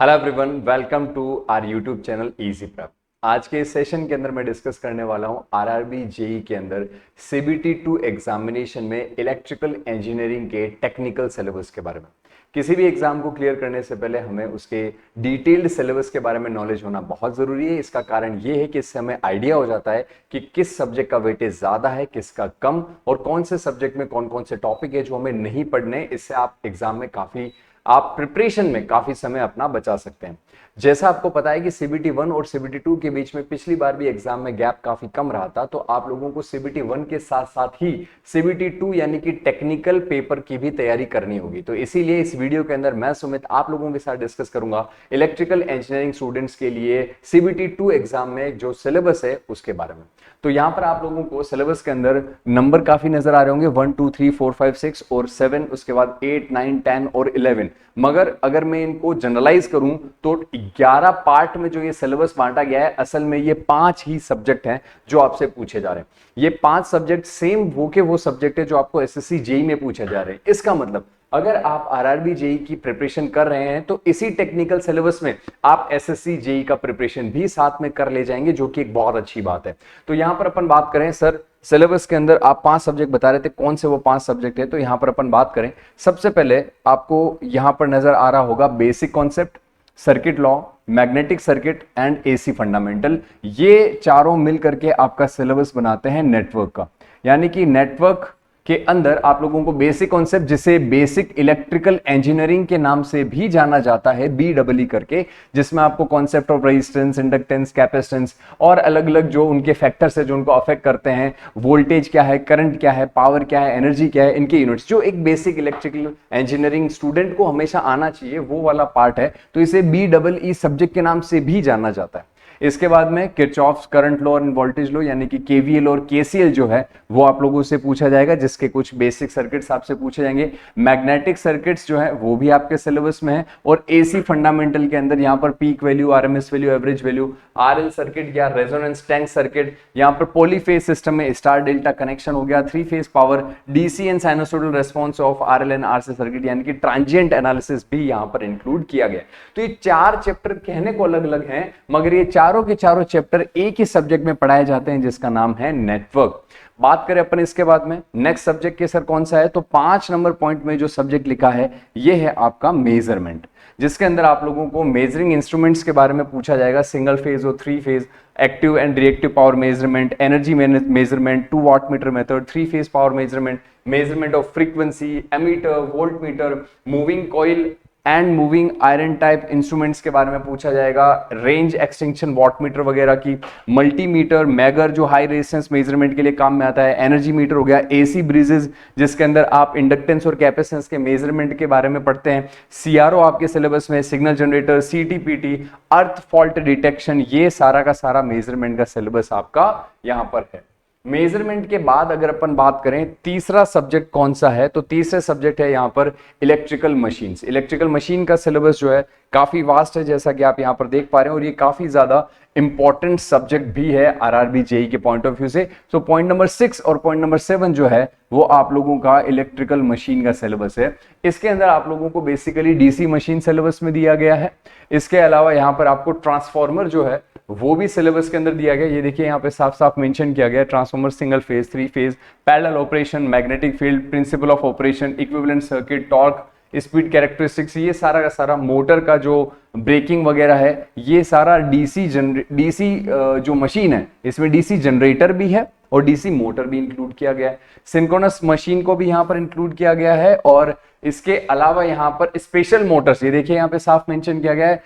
Hello everyone, welcome to our YouTube channel Easy Prep. आज के इस सेशन के अंदर मैं डिस्कस करने वाला हूं आरआरबी जेई के अंदर सीबीटी 2 एग्जामिनेशन में इलेक्ट्रिकल इंजीनियरिंग के टेक्निकल सिलेबस के बारे में। किसी भी एग्जाम को क्लियर करने से पहले हमें उसके डिटेल्ड सिलेबस के बारे में नॉलेज होना बहुत जरूरी है। इसका कारण ये है कि इससे हमें आइडिया हो जाता है कि किस सब्जेक्ट का वेटेज ज्यादा है, किसका कम, और कौन से सब्जेक्ट में कौन कौन से टॉपिक है जो हमें नहीं पढ़ने। इससे आप एग्जाम में आप प्रिपरेशन में काफी समय अपना बचा सकते हैं। जैसा आपको पता है कि सीबीटी 1 और सीबीटी 2 के बीच में पिछली बार भी एग्जाम में गैप काफी कम रहा था, तो आप लोगों को सीबीटी 1 के साथ साथ ही सीबीटी 2 यानी कि टेक्निकल पेपर की भी तैयारी करनी होगी। तो इसीलिए इस वीडियो के अंदर मैं सुमित आप लोगों के साथ डिस्कस करूंगा इलेक्ट्रिकल इंजीनियरिंग स्टूडेंट्स के लिए सीबीटी 2 एग्जाम में जो सिलेबस है उसके बारे में। तो यहां पर आप लोगों को सिलेबस के अंदर नंबर काफी नजर आ रहे होंगे, 1 2 3 4 5 6 और 7, उसके बाद 8 9 10 और 11। मगर अगर मैं इनको जनरलाइज करूं तो 11 पार्ट में जो ये सिलेबस बांटा गया है, असल में ये 5 ही सब्जेक्ट हैं जो आपसे पूछे जा रहे हैं। ये 5 सब्जेक्ट सेम वो सब्जेक्ट है जो आपको एसएससी जेई में पूछे जा रहे हैं। इसका मतलब अगर आप आरआरबी जेई की प्रिपरेशन कर रहे हैं तो इसी टेक्निकल सिलेबस में आप एसएससी जेई का प्रिपरेशन भी साथ में कर ले जाएंगे, जो कि एक बहुत अच्छी बात है। तो यहां पर अपन बात करें, सर सिलेबस के अंदर आप 5 सब्जेक्ट बता रहे थे, कौन से वो 5 सब्जेक्ट है? तो यहां पर अपन बात करें, सबसे पहले आपको यहां पर नजर आ रहा होगा basic concept, circuit law, magnetic circuit and AC fundamental. ये चारों मिल करके आपका सिलेबस बनाते हैं नेटवर्क का। यानी कि नेटवर्क के अंदर आप लोगों को बेसिक कॉन्सेप्ट, जिसे बेसिक इलेक्ट्रिकल इंजीनियरिंग के नाम से भी जाना जाता है, BEE करके, जिसमें आपको concept of resistance, inductance, capacitance और अलग अलग जो उनके फैक्टर्स है जो उनको अफेक्ट करते हैं, वोल्टेज क्या है, करंट क्या है, पावर क्या है, एनर्जी क्या है, इनके यूनिट्स, जो एक बेसिक इलेक्ट्रिकल इंजीनियरिंग स्टूडेंट को हमेशा आना चाहिए, वो वाला पार्ट है। तो इसे BEE सब्जेक्ट के नाम से भी जाना जाता है। इसके बाद में किरचॉफ्स करंट लॉ और वोल्टेज लॉ यानी कि केवीएल और केसीएल जो है वो आप लोगों से पूछा जाएगा, जिसके कुछ बेसिक सर्किट्स आपसे पूछे जाएंगे। मैग्नेटिक सर्किट्स जो है वो भी आपके सिलेबस में है। और एसी फंडामेंटल के अंदर यहाँ पर peak value, RMS value, average value, RL circuit या रेजोनेंस टैंक सर्किट, यहाँ पर पॉलीफेज सिस्टम में स्टार डेल्टा कनेक्शन हो गया, 3 phase power, DC and sinusoidal response of RL and RC circuit यानी कि ट्रांजिएंट एनालिसिस भी यहाँ पर इंक्लूड किया गया। तो ये 4 चैप्टर कहने को अलग अलग हैं, मगर ये चारों के चारों चैप्टर एक ही सब्जेक्ट में पढ़ाए जाते हैं, जिसका नाम है नेटवर्क। बात करें अपन इसके बाद में नेक्स्ट सब्जेक्ट के सर कौन सा है, तो 5 नंबर पॉइंट में जो सब्जेक्ट लिखा है ये है आपका मेजरमेंट, जिसके अंदर आप लोगों को मेजरिंग इंस्ट्रूमेंट्स के बारे में पूछा जाएगा, सिंगल फेज और 3 phase, active and reactive power measurement, energy measurement, 2 watt meter method, 3 phase power measurement, measurement of frequency, ammeter, volt meter, moving coil and moving iron type instruments के बारे में पूछा जाएगा, रेंज एक्सटेंशन वॉटमीटर वगैरह की, multimeter, megger जो high resistance measurement के लिए काम में आता है, एनर्जी मीटर हो गया, एसी ब्रीजेस जिसके अंदर आप इंडक्टेंस और कैपेसिटेंस के मेजरमेंट के बारे में पढ़ते हैं, सीआरओ आपके सिलेबस में, सिग्नल जनरेटर, सीटीपीटी, अर्थ फॉल्ट डिटेक्शन, ये सारा का सारा मेजरमेंट का सिलेबस आपका यहां पर है। मेजरमेंट के बाद अगर अपन बात करें तीसरा सब्जेक्ट कौन सा है, तो तीसरे सब्जेक्ट है यहां पर इलेक्ट्रिकल मशीन्स। इलेक्ट्रिकल मशीन का सिलेबस जो है काफी वास्ट है, जैसा कि आप यहां पर देख पा रहे हैं, और ये काफी ज्यादा इंपॉर्टेंट सब्जेक्ट भी है आरआरबी जेई के पॉइंट ऑफ व्यू से। तो पॉइंट नंबर 6 और पॉइंट नंबर 7 जो है वो आप लोगों का इलेक्ट्रिकल मशीन का सिलेबस है। इसके अंदर आप लोगों को बेसिकली डीसी मशीन सिलेबस में दिया गया है। इसके अलावा यहाँ पर आपको ट्रांसफॉर्मर जो है वो भी सिलेबस के अंदर दिया गया। ये देखिए यहाँ पे साफ साफ मेंशन किया गया है, transformer, single phase, 3 phase, parallel operation, magnetic field, principle of operation, equivalent circuit, torque, speed characteristics, ये सारा का सारा मोटर का जो ब्रेकिंग वगैरह है, ये सारा डीसी जो मशीन है इसमें डीसी जनरेटर भी है और डीसी मोटर भी इंक्लूड किया गया है। सिंक्रोनस मशीन को भी यहाँ पर इंक्लूड किया गया है। और इसके अलावा यहाँ पर स्पेशल मोटर्स, ये देखिए यहाँ पे साफ मेंशन किया गया है,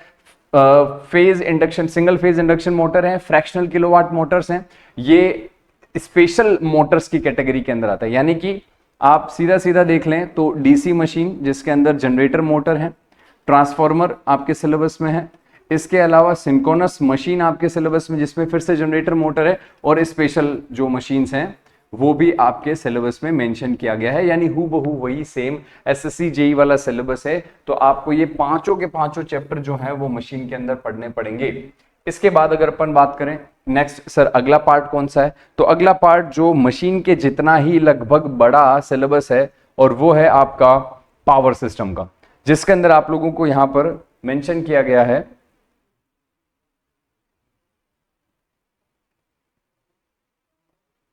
phase induction, single phase induction motor है, फ्रैक्शनल किलोवाट मोटर्स हैं, ये स्पेशल मोटर्स की कैटेगरी के अंदर आता है। यानी कि आप सीधा सीधा देख लें तो डीसी मशीन जिसके अंदर जनरेटर मोटर है, ट्रांसफॉर्मर आपके सिलेबस में है, इसके अलावा सिंक्रोनस मशीन आपके सिलेबस में जिसमें फिर से जनरेटर मोटर है, और स्पेशल जो मशीन्स हैं वो भी आपके सिलेबस में मेंशन किया गया है। यानी हूबहू वही सेम एसएससी जेई वाला सिलेबस है। तो आपको ये पांचों के पांचों चैप्टर जो है वो मशीन के अंदर पढ़ने पड़ेंगे। इसके बाद अगर अपन बात करें नेक्स्ट सर अगला पार्ट कौन सा है, तो अगला पार्ट जो मशीन के जितना ही लगभग बड़ा सिलेबस है और वो है आपका पावर सिस्टम का, जिसके अंदर आप लोगों को यहाँ पर मेंशन किया गया है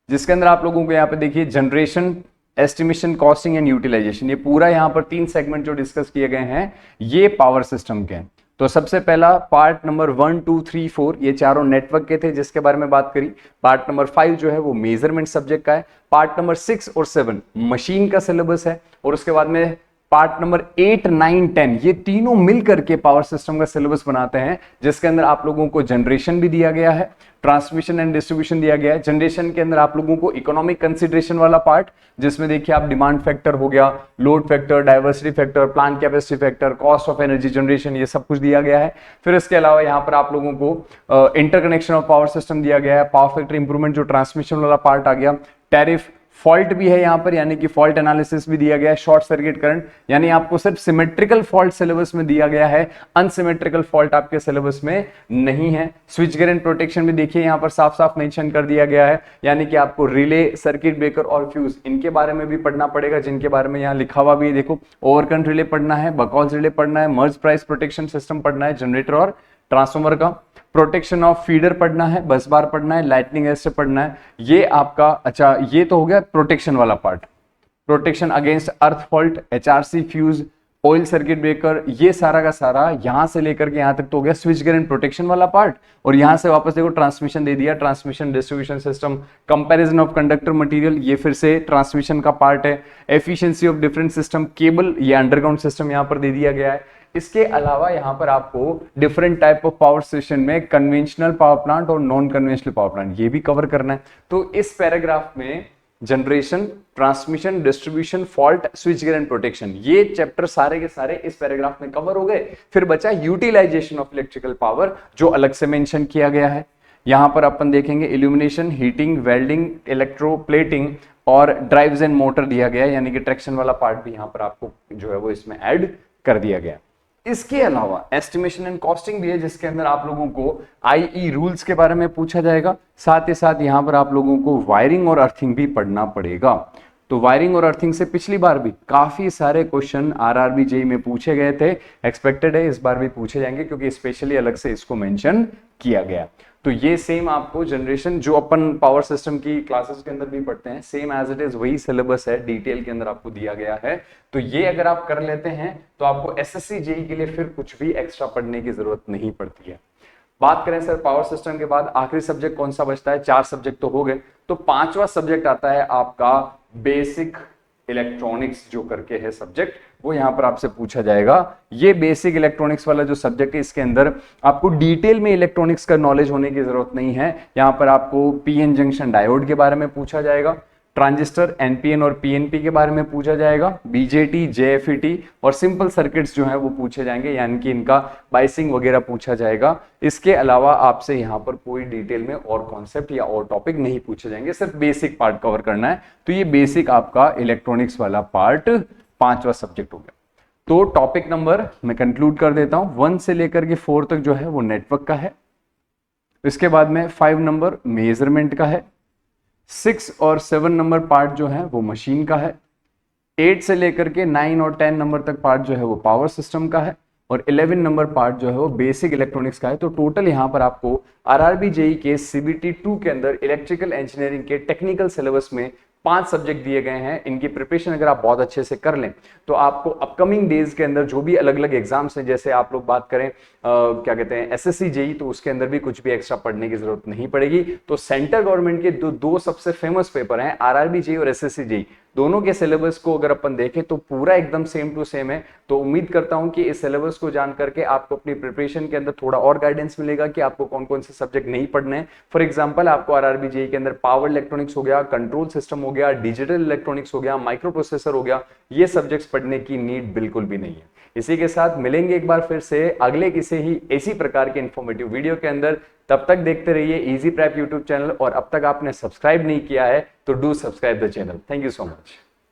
जिसके अंदर आप लोगों को यहाँ पे देखिए generation, estimation, costing and utilisation, ये पूरा यहाँ पर 3 सेगमेंट जो डिस्कस किए गए हैं ये पावर सिस्टम के हैं। तो सबसे पहला पार्ट नंबर 1, 2, 3, 4 ये चारों नेटवर्क के थे जिसके बारे में बात करी। पार्ट नंबर 5 जो है वो मेजरमेंट सब्जेक्ट का है। पार्ट नंबर 6 और 7 मशीन का सिलेबस है। और उसके बाद में पार्ट नंबर 8, 9, 10 ये तीनों मिल करके पावर सिस्टम का सिलेबस बनाते हैं, जिसके अंदर आप लोगों को जनरेशन भी दिया गया है, ट्रांसमिशन एंड डिस्ट्रीब्यूशन दिया गया है। जनरेशन के अंदर आप लोगों को इकोनॉमिक कंसिडरेशन वाला पार्ट, जिसमें देखिए आप डिमांड फैक्टर हो गया, load factor, diversity factor, plant capacity factor, cost of energy generation, ये सब कुछ दिया गया है। फिर इसके अलावा यहाँ पर आप लोगों को इंटरकनेक्शन ऑफ पावर सिस्टम दिया गया है, पावर फैक्टर इंप्रूवमेंट जो ट्रांसमिशन वाला पार्ट आ गया, टैरिफ, फॉल्ट भी है यहाँ पर, यानी कि फॉल्ट एनालिसिस भी दिया गया है, शॉर्ट सर्किट करंट, यानी आपको सिर्फ सिमेट्रिकल फॉल्ट सिलेबस में दिया गया है, अनसिमेट्रिकल फॉल्ट आपके सिलेबस में नहीं है। स्विच गियर एंड प्रोटेक्शन भी देखिए यहाँ पर साफ साफ मेंशन कर दिया गया है, यानी कि आपको रिले, सर्किट ब्रेकर और फ्यूज इनके बारे में भी पढ़ना पड़ेगा, जिनके बारे में यहाँ लिखा हुआ भी है। देखो, ओवरकरंट रिले पढ़ना है, बकॉल्स रिले पढ़ना है, मर्ज प्राइस प्रोटेक्शन सिस्टम पढ़ना है, जनरेटर और ट्रांसफार्मर का, प्रोटेक्शन ऑफ फीडर पढ़ना है, बस बार पढ़ना है, लाइटनिंग एस्टर पढ़ना है। ये आपका, अच्छा ये तो हो गया प्रोटेक्शन वाला पार्ट, प्रोटेक्शन अगेंस्ट अर्थ fault, HRC, fuse, oil circuit breaker, ये सारा का सारा यहां से लेकर के यहां तक तो हो गया स्विच गियर एंड प्रोटेक्शन वाला पार्ट। और यहां से वापस देखो ट्रांसमिशन दे दिया, transmission distribution system, comparison of conductor material, ये फिर से ट्रांसमिशन का पार्ट है, efficiency of different system, cable, ये अंडरग्राउंड सिस्टम यहां पर दे दिया गया है। इसके अलावा यहां पर आपको different type of power station में कन्वेंशनल पावर प्लांट और नॉन कन्वेंशनल पावर प्लांट ये भी कवर करना है। तो इस पैराग्राफ में generation, transmission, distribution, fault, switch gear and protection, ये चैप्टर सारे के सारे इस पैराग्राफ में कवर हो गए। फिर बचा यूटिलाइजेशन ऑफ इलेक्ट्रिकल पावर, जो अलग से मेंशन किया गया है। यहां पर अपन देखेंगे इल्यूमिनेशन, हीटिंग, वेल्डिंग, इलेक्ट्रोप्लेटिंग और ड्राइव्स एंड मोटर दिया गया है, यानी कि ट्रैक्शन वाला पार्ट भी यहां पर आपको जो है वो इसमें ऐड कर दिया गया। इसके अलावा एस्टिमेशन एंड कॉस्टिंग भी है, जिसके अंदर आप लोगों को आईई रूल्स के बारे में पूछा जाएगा। साथ ही साथ यहां पर आप लोगों को वायरिंग और अर्थिंग भी पढ़ना पड़ेगा। तो वायरिंग और अर्थिंग से पिछली बार भी काफी सारे क्वेश्चन आरआरबी जेईई में पूछे गए थे, एक्सपेक्टेड है इस बार भी पूछे जाएंगे, क्योंकि स्पेशली अलग से इसको मेंशन किया गया। तो ये सेम आपको जनरेशन जो अपन पावर सिस्टम की क्लासेस के अंदर भी पढ़ते हैं, सेम एज इट इज वही सिलेबस है, डिटेल के अंदर आपको दिया गया है। तो ये अगर आप कर लेते हैं तो आपको एसएससी जेईई के लिए फिर कुछ भी एक्स्ट्रा पढ़ने की जरूरत नहीं पड़ती है। बात करें सर पावर सिस्टम के बाद आखिरी सब्जेक्ट कौन सा बचता है? 4 सब्जेक्ट तो हो गए, तो 5वां सब्जेक्ट आता है आपका बेसिक इलेक्ट्रॉनिक्स जो करके है सब्जेक्ट, वो यहां पर आपसे पूछा जाएगा। ये बेसिक इलेक्ट्रॉनिक्स वाला जो सब्जेक्ट है, इसके अंदर आपको डिटेल में इलेक्ट्रॉनिक्स का नॉलेज होने की जरूरत नहीं है। यहां पर आपको पीएन जंक्शन डायोड के बारे में पूछा जाएगा, ट्रांजिस्टर, एनपीएन और पीएनपी के बारे में पूछा जाएगा, बीजेटी, जेएफईटी और सिंपल सर्किट्स जो है वो पूछे जाएंगे, यानी कि इनका बाइसिंग वगैरह पूछा जाएगा। इसके अलावा आपसे यहाँ पर कोई डिटेल में और कॉन्सेप्ट या और टॉपिक नहीं पूछे जाएंगे, सिर्फ बेसिक पार्ट कवर करना है। तो ये बेसिक आपका इलेक्ट्रॉनिक्स वाला पार्ट 5वां सब्जेक्ट हो गया। तो टॉपिक नंबर मैं कंक्लूड कर देता हूं, 1 से लेकर के 4 तक जो है वो नेटवर्क का है। इसके बाद में 5 नंबर मेजरमेंट का है, 6 और 7 नंबर पार्ट जो है वो मशीन का है, 8 से लेकर के 9 और 10 नंबर तक पार्ट जो है वो पावर सिस्टम का है, और 11 नंबर पार्ट जो है वो बेसिक इलेक्ट्रॉनिक्स का है। तो टोटल यहां पर आपको आरआरबी जेईई के सीबीटी 2 के अंदर इलेक्ट्रिकल इंजीनियरिंग के टेक्निकल सिलेबस में 5 सब्जेक्ट दिए गए हैं। इनकी प्रिपरेशन अगर आप बहुत अच्छे से कर लें तो आपको अपकमिंग डेज के अंदर जो भी अलग अलग एग्जाम्स हैं, जैसे आप लोग बात करें क्या कहते हैं एसएससी जेईई, तो उसके अंदर भी कुछ भी एक्स्ट्रा पढ़ने की जरूरत नहीं पड़ेगी। तो सेंट्रल गवर्नमेंट के दो सबसे फेमस पेपर हैं, आरआरबी जेईई और एसएससी जेईई, दोनों के सिलेबस को अगर अपन देखें तो पूरा एकदम सेम टू सेम है। तो उम्मीद करता हूं कि इस सिलेबस को जान करके आपको अपनी प्रिपरेशन के अंदर थोड़ा और गाइडेंस मिलेगा कि आपको कौन कौन से सब्जेक्ट नहीं पढ़ने हैं। फॉर एग्जांपल आपको आरआरबी जेईई के अंदर पावर इलेक्ट्रॉनिक्स हो गया, कंट्रोल सिस्टम हो गया, डिजिटल इलेक्ट्रॉनिक्स हो गया, माइक्रो प्रोसेसर हो गया, ये सब्जेक्ट्स पढ़ने की नीड बिल्कुल भी नहीं है। इसी के साथ मिलेंगे एक बार फिर से अगले किसी ही इसी प्रकार के इंफॉर्मेटिव वीडियो के अंदर। तब तक देखते रहिए इजी प्रेप यूट्यूब चैनल, और अब तक आपने सब्सक्राइब नहीं किया है तो do subscribe the channel. Thank you so much.